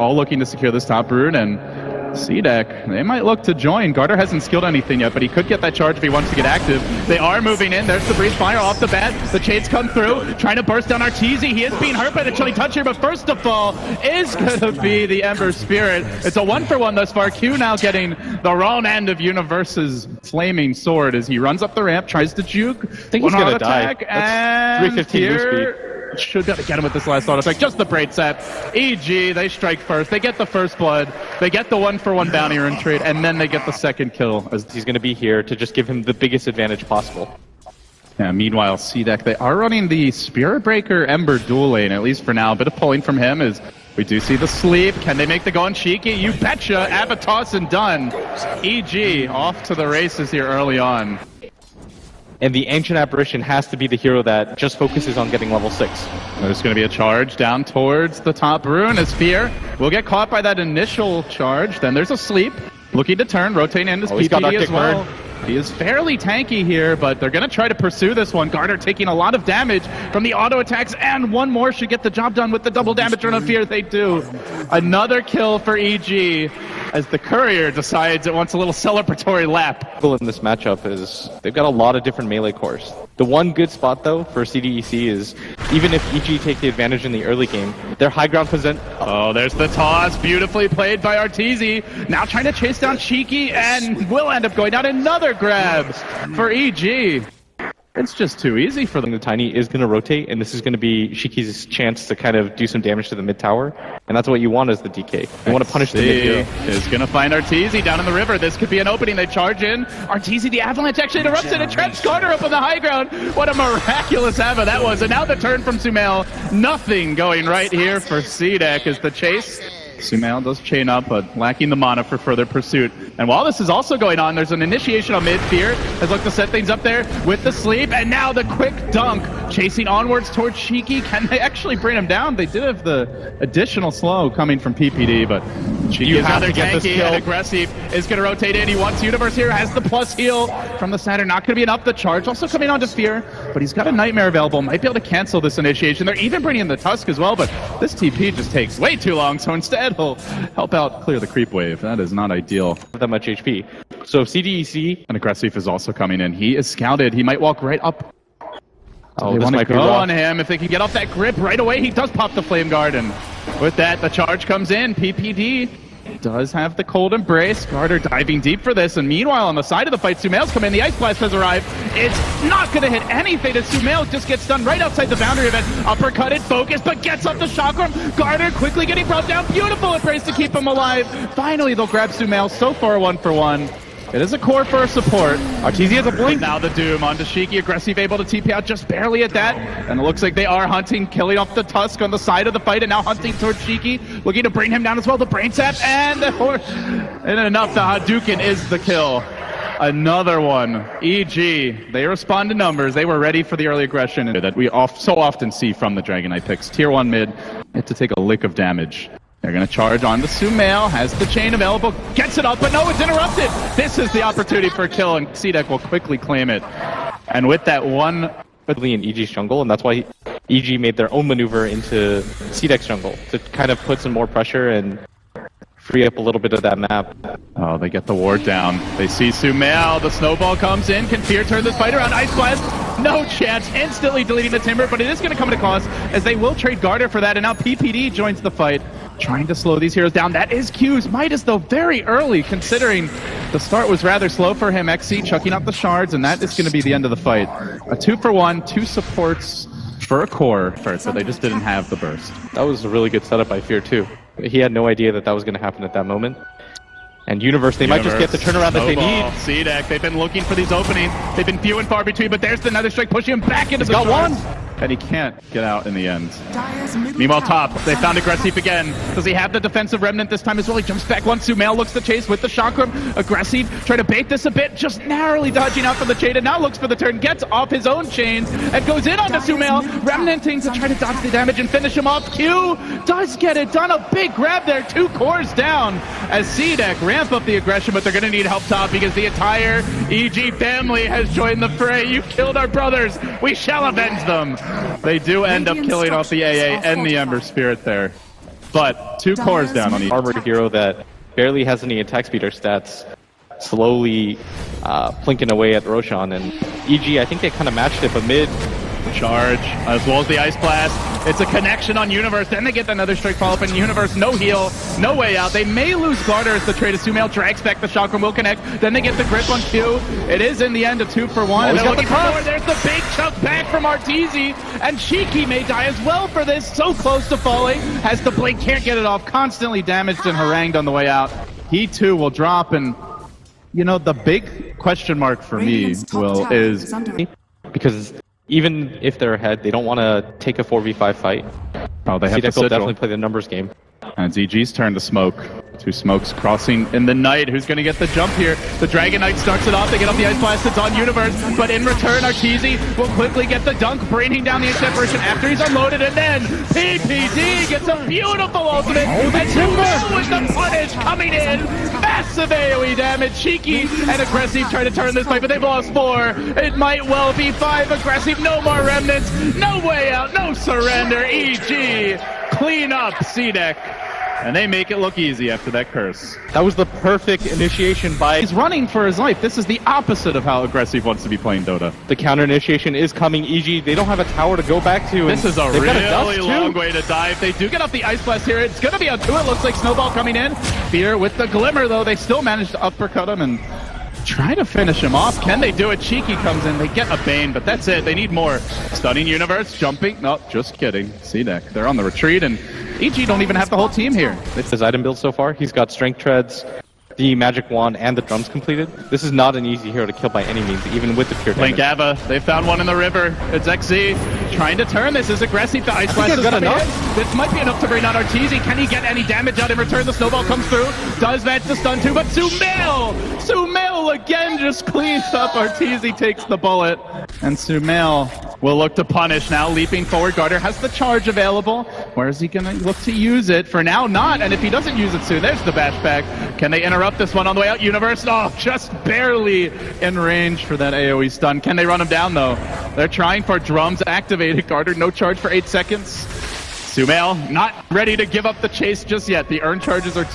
all looking to secure this top rune, and CDEC, they might look to join. Garter hasn't skilled anything yet, but he could get that charge if he wants to get active. They are moving in. There's the breeze fire off the bat. The Chains come through, trying to burst down Arteezy. He is being hurt by the chilling touch here, but first to fall is going to be the Ember Spirit. It's a 1-for-1 thus far. Q now getting the wrong end of Universe's flaming sword as he runs up the ramp, tries to juke. I think he's going to die. And 315 move speed. Should get him with this last auto effect. Just the braid set. EG, they strike first. They get the first blood. They get the 1-for-1 bounty rune trade, and then they get the second kill. As he's going to be here to just give him the biggest advantage possible. Yeah, meanwhile, CDEC, they are running the Spirit Breaker Ember dual lane, at least for now. A bit of pulling from him as we do see the sleep. Can they make the go on Cheeky? You betcha. Avatos and done. EG off to the races here early on. And the Ancient Apparition has to be the hero that just focuses on getting level 6. There's going to be a charge down towards the top rune as Fear will get caught by that initial charge. Then there's a sleep. Looking to turn, rotating in his PPD as well. He is fairly tanky here, but they're going to try to pursue this one. Garter taking a lot of damage from the auto attacks, and one more should get the job done with the double damage run of Fear. They do. Another kill for EG as the Courier decides it wants a little celebratory lap. In this matchup is they've got a lot of different melee cores. The one good spot though for CDEC is even if EG take the advantage in the early game, their high ground present. Oh, there's the toss, beautifully played by Arteezy. Now trying to chase down Cheeky and will end up going down. Another grab for EG. It's just too easy for them. The Tiny is going to rotate, and this is going to be Shiki's chance to kind of do some damage to the mid tower, and that's what you want as the DK. You want to punish the mid hero. Is going to find Arteezy down in the river. This could be an opening. They charge in. Arteezy, the avalanche actually interrupts it and traps Garter up on the high ground. What a miraculous Ava that was. And now the turn from Sumail. Nothing going right here for CDEC as the chase. Sumail does chain up, but lacking the mana for further pursuit. And while this is also going on, there's an initiation on mid. Fear has looked to set things up there with the sleep, and now the quick dunk, chasing onwards towards Cheeky. Can they actually bring him down? They did have the additional slow coming from PPD, but Cheeky is rather tanky and aggressive. Is going to rotate in. He wants Universe here, has the plus heal from the Saturn. Not going to be enough. The charge also coming on to Fear, but he's got a Nightmare available. Might be able to cancel this initiation. They're even bringing in the Tusk as well, but this TP just takes way too long, so instead he'll help out clear the creep wave. That is not ideal. That much HP. So CDEC... An aggressive is also coming in. He is scouted. He might walk right up. Oh, this might be go rough on him. If they can get off that grip right away, he does pop the Flame Guard. And with that, the charge comes in. PPD does have the cold embrace. Garter diving deep for this. And meanwhile, on the side of the fight, Sumail's come in. The Ice Blast has arrived. It's not going to hit anything as Sumail just gets stunned right outside the boundary of it. Uppercutted, focused, but gets up the chakram. Garter quickly getting brought down. Beautiful embrace to keep him alive. Finally, they'll grab Sumail. So far, 1-for-1. It is a core for a support. Arteezy has a blink. Now the Doom onto Shiki. Aggressive, able to TP out just barely at that. And it looks like they are hunting, killing off the Tusk on the side of the fight, and now hunting towards Shiki. Looking to bring him down as well. The Brain Sap and enough. The Hadouken is the kill. Another one. EG, they respond to numbers. They were ready for the early aggression that we so often see from the Dragon Knight picks. Tier 1 mid, had to take a lick of damage. They're going to charge on the Sumail, has the chain available, gets it up, but no, it's interrupted. This is the opportunity for a kill, and CDEC will quickly claim it. And with that one... in EG's jungle, and that's why EG made their own maneuver into CDEC's jungle to kind of put some more pressure and free up a little bit of that map. Oh, they get the ward down. They see Sumail, the snowball comes in. Can Fear turn this fight around? Ice Blast, no chance, instantly deleting the Timber, but it is going to come at a cost, as they will trade Garter for that, and now PPD joins the fight. Trying to slow these heroes down. That is Q's. Midas, though, very early, considering the start was rather slow for him. XC chucking out the shards, and that is going to be the end of the fight. A 2-for-1, 2 supports for a core, so they just didn't have the burst. That was a really good setup by Fear, too. He had no idea that that was going to happen at that moment. And Universe, they might just get the turnaround that they need. CDEC, they've been looking for these openings. They've been few and far between, but there's the Nether Strike pushing him back into the shards. And he can't get out in the end. Meanwhile, top, they found aggressive again. Does he have the defensive remnant this time as well? He jumps back once. Sumail looks to chase with the chakram. Aggressive, try to bait this a bit, just narrowly dodging out from the chain, and now looks for the turn, gets off his own chains, and goes in onto Sumail, remnanting to try to dodge the damage and finish him off. Q does get it done. A big grab there, 2 cores down as CDEC ramp up the aggression, but they're going to need help top because the entire EG family has joined the fray. You killed our brothers. We shall avenge them. They do end up killing off the AA and the Ember Spirit there. but 2 cores down on each. Armored hero that barely has any attack speed or stats, slowly plinking away at Roshan. And EG, I think they kind of matched it, but mid charge, as well as the Ice Blast. It's a connection on Universe, then they get another strike follow-up, and Universe, no heal, no way out. They may lose Garter as the trade of Sumail drags back the Chakram, will connect, then they get the grip on Q. It is in the end a 2 for 1. And they're looking for more. There's the big chunk back from Arteezy, and Cheeky may die as well for this, so close to falling, has the blink, can't get it off, constantly damaged and harangued on the way out. He too will drop, and you know, the big question mark for me, Will, is because even if they're ahead, they don't want to take a 4v5 fight. Oh, they have to CDEC will definitely play the numbers game. And it's EG's turn to smoke. 2 smokes crossing in the night. Who's going to get the jump here? The Dragon Knight starts it off. They get off the Ice Blast. It's on Universe. But in return, Arteezy will quickly get the dunk, bringing down the separation after he's unloaded. And then PPD gets a beautiful ultimate. And Sumail with the punish coming in. Massive AoE damage. Cheeky and Aggressive try to turn this fight, but they've lost 4. It might well be 5. Aggressive, no more remnants. No way out. No surrender. EG clean up CDEC. And they make it look easy after that curse. That was the perfect initiation by... He's running for his life. This is the opposite of how Aggressive wants to be playing Dota. The counter initiation is coming. EG, they don't have a tower to go back to. This is a really long way to die. If they do get off the Ice Blast here, it's going to be a 2. It looks like Snowball coming in. Fear with the Glimmer, though. They still managed to uppercut him and try to finish him off. Can they do it? Cheeky comes in. They get a Bane, but that's it. They need more. Stunning Universe, jumping. No, just kidding. CDEC, they're on the retreat, and EG don't even have the whole team here. It's his item build so far. He's got Strength Treads, the Magic Wand, and the drums completed. This is not an easy hero to kill by any means, even with the pure damage. Blink Ava, they found one in the river. It's XZ trying to turn. This is Aggressive. The Ice Blast is coming in. This might be enough to bring out Arteezy. Can he get any damage out in return? The Snowball comes through. Does match the stun too, but Sumail again just cleans up. Arteezy takes the bullet, and Sumail will look to punish now. Leaping forward, Garter has the charge available. Where is he going to look to use it? For now, not. And if he doesn't use it soon, there's the bash back. Can they interrupt this one on the way out? Universe, oh, just barely in range for that AoE stun. Can they run him down, though? They're trying for drums activated. Garter, no charge for 8 seconds. Sumail, not ready to give up the chase just yet. The earn charges are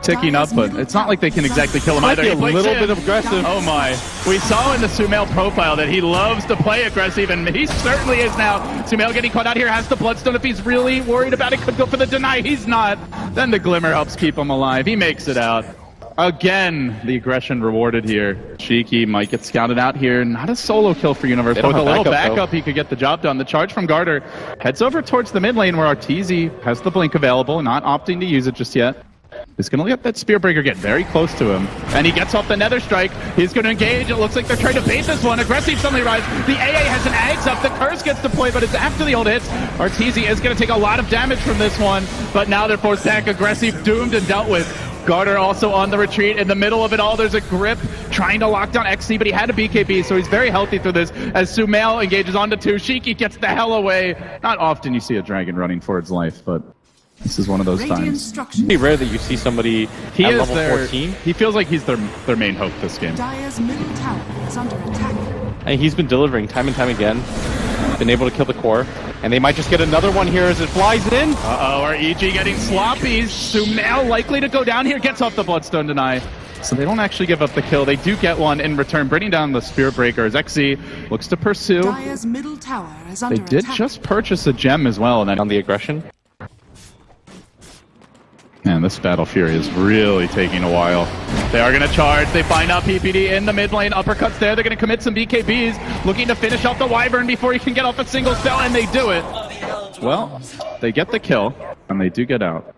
ticking up, but it's not like they can exactly kill him either. A little bit aggressive. Oh my. We saw in the Sumail profile that he loves to play aggressive, and he certainly is now. Sumail getting caught out here, has the Bloodstone. If he's really worried about it, could go for the deny. He's not. Then the Glimmer helps keep him alive. He makes it out. Again, the aggression rewarded here. Cheeky might get scouted out here. Not a solo kill for Universe, but with a little backup, he could get the job done. The charge from Garter heads over towards the mid lane where Arteezy has the blink available, not opting to use it just yet. He's going to let that Spearbreaker get very close to him. And he gets off the Nether Strike. He's going to engage. It looks like they're trying to bait this one. Aggressive suddenly rise. The AA has an Ags up. The Curse gets deployed, but it's after the ult hits. Arteezy is going to take a lot of damage from this one. But now they're forced back. Aggressive doomed and dealt with. Garter also on the retreat. In the middle of it all, there's a grip trying to lock down XC, but he had a BKB, so he's very healthy through this. As Sumail engages onto 2, Cheeky gets the hell away. Not often you see a dragon running for its life, but this is one of those times. It's pretty rare that you see see he at level 14. He feels like he's their main hope this game. Dire's middle tower is under attack. And he's been delivering time and time again. Been able to kill the core. And they might just get another one here as it flies in. Uh-oh, our EG getting sloppy. Sumail likely to go down here. Gets off the Bloodstone deny. So they don't actually give up the kill. They do get one in return, bringing down the Spearbreaker as XZ looks to pursue. Dire's middle tower is under attack. They did just purchase a gem as well. And then on the aggression. Man, this Battle Fury is really taking a while. They are going to charge. They find out PPD in the mid lane. Uppercuts there. They're going to commit some BKBs. Looking to finish off the Wyvern before he can get off a single spell, and they do it. Well, they get the kill, and they do get out.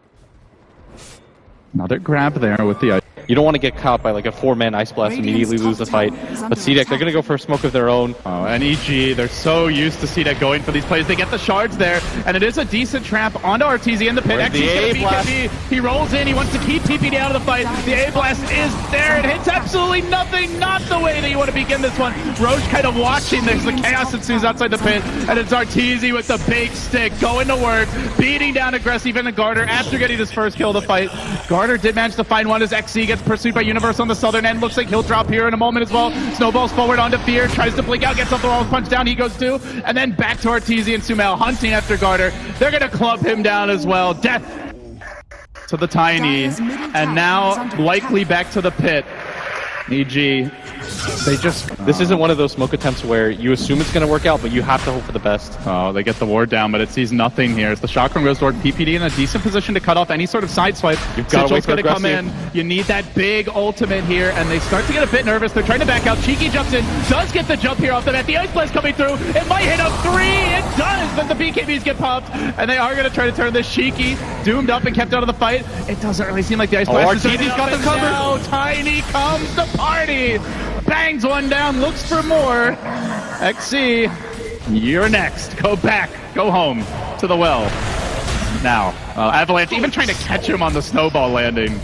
Another grab there with the ice. You don't want to get caught by like a 4-man Ice Blast and immediately lose the fight. But CDEC, they're going to go for a smoke of their own. Oh, and EG, they're so used to CDEC going for these plays. They get the shards there, and it is a decent trap onto Arteezy in the pit. The A-Blast. He rolls in. He wants to keep PPD out of the fight. The A-Blast is there. It hits absolutely nothing. Not the way that you want to begin this one. Roche kind of watching this. The chaos ensues outside the pit, and it's Arteezy with the big stick going to work, beating down Aggressive into Garter after getting his first kill of the fight. Garter did manage to find one as XC gets pursued by Universe on the southern end. Looks like he'll drop here in a moment as well. Snowballs forward onto Fear, tries to blink out, gets off the wall, punch down, he goes too. And then back to Arteezy and Sumail hunting after Garter. They're going to club him down as well. Death to the Tiny, and now likely back to the pit. EG, they just... This isn't one of those smoke attempts where you assume it's going to work out, but you have to hope for the best. Oh, they get the ward down, but it sees nothing here. As the shotgun goes toward PPD in a decent position to cut off any sort of side swipe. You've got to wait for going to come in. aggressive. You need that big ultimate here, and they start to get a bit nervous. They're trying to back out. Cheeky jumps in, does get the jump here off the bat. The Ice Blast coming through. It might hit a 3. It does, but the BKBs get popped, and they are going to try to turn this Cheeky doomed up and kept out of the fight. It doesn't really seem like the Ice Blast is RTD's got them covered. now Tiny comes to party. Bangs one down, looks for more. XC, you're next. Go back, go home to the well. Now, Avalanche even trying to catch him on the snowball landing,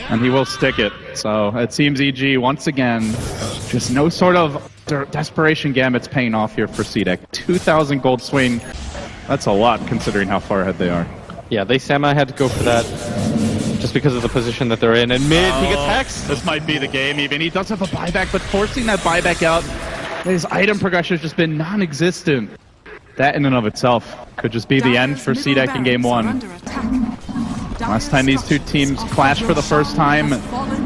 and he will stick it. So it seems EG once again, just no sort of desperation gambits paying off here for CDEC. 2,000 gold swing. That's a lot considering how far ahead they are. Yeah, they semi had to go for that just because of the position that they're in. And mid, he gets hexed. This might be the game even. He does have a buyback, but forcing that buyback out, his item progression has just been non-existent. That in and of itself could just be the end for CDEC in game 1. Last time these two teams clashed for the first time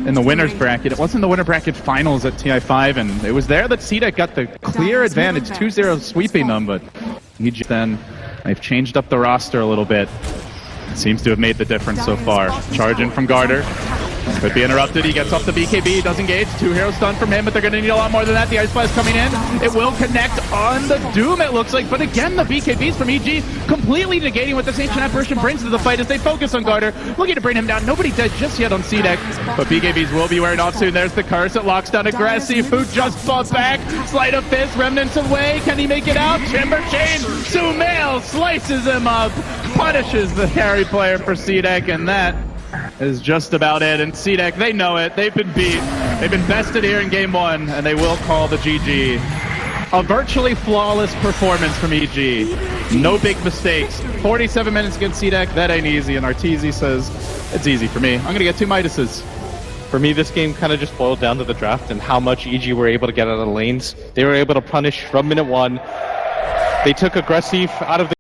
in the winner's bracket, it wasn't the winner bracket finals at TI5, and it was there that CDEC got the clear advantage, 2-0 sweeping them, but then they've changed up the roster a little bit. Seems to have made the difference so far. Charge in from Garter. Could be interrupted. He gets off the BKB. Does engage. 2 heroes stunned from him, but they're going to need a lot more than that. The Ice Blast coming in. It will connect on the Doom, it looks like. But again, the BKBs from EG completely negating what this Ancient Apparition brings to the fight as they focus on Garter. Looking to bring him down. Nobody dead just yet on CDEC, but BKBs will be wearing off soon. There's the curse. It locks down Aggressive, who just fought back. Sleight of Fist. Remnants away. Can he make it out? Chamber Chain. Sumail slices him up. Punishes the carry player for CDEC, and that is just about it. And CDEC, they know it. They've been beat. They've been bested here in game 1, and they will call the GG. A virtually flawless performance from EG. No big mistakes. 47 minutes against CDEC. That ain't easy. And Arteezy says, it's easy for me. I'm going to get 2 Midases. For me, this game kind of just boiled down to the draft and how much EG were able to get out of the lanes. They were able to punish from minute 1. They took Aggressive out of the